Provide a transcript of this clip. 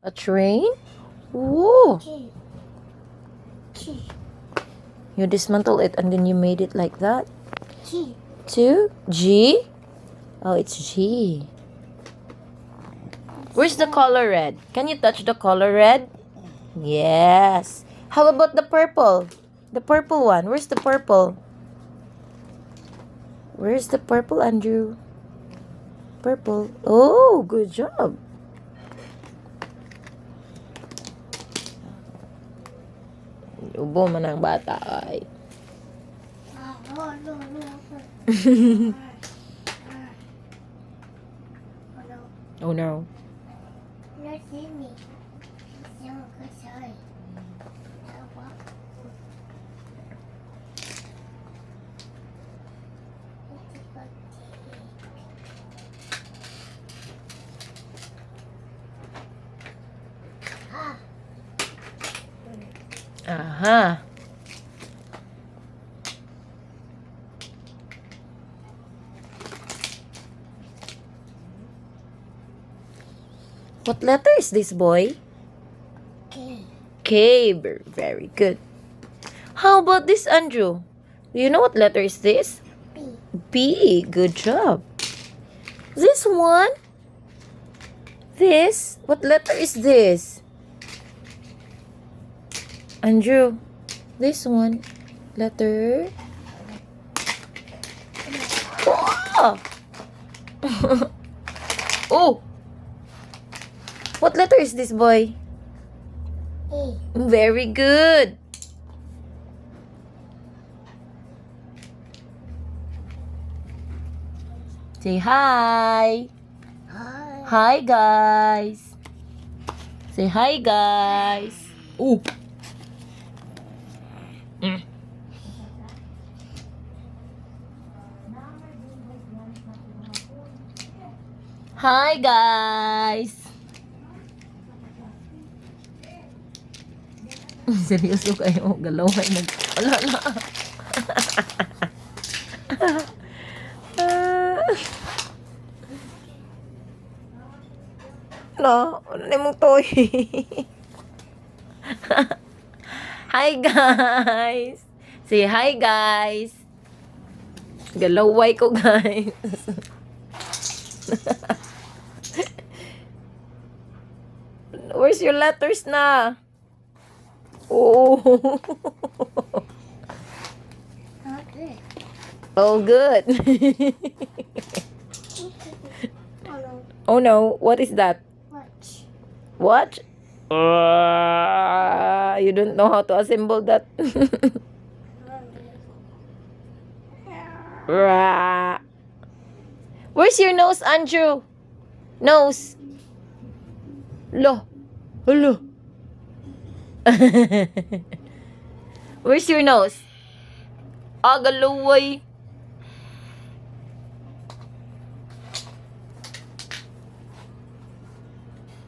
A train? Whoa! You dismantle it and then you made it like that? Two? G? Oh, it's G. Where's the color red? Can you touch the color red? Yes. How about the purple? The purple one. Where's the purple? Where's the purple, Andrew? Purple. Oh, good job. Ubo man ang bata ay. Oh no. Aha. What letter is this, boy? K. K. Very good. How about this, Andrew? Do you know what letter is this? B. B. Good job. This one? This? What letter is this? Andrew, this one. Letter? Oh! Oh! What letter is this, boy? A. Very good. Say hi. Hi. Hi, guys. Say hi, guys. Ooh. Mm. Hi, guys. Seryoso kayo. Galaway mo. Wala na. No, ano na mong toy? Hi, guys. Say hi, guys. Galaway ko, guys. Where's your letters na? Oh. Okay. Oh, good. Oh no. Oh, no. What is that? Watch. What? You don't know how to assemble that. Where's your nose, Andrew? Nose. Lo. Hello. Where's your nose? Ah, galaway.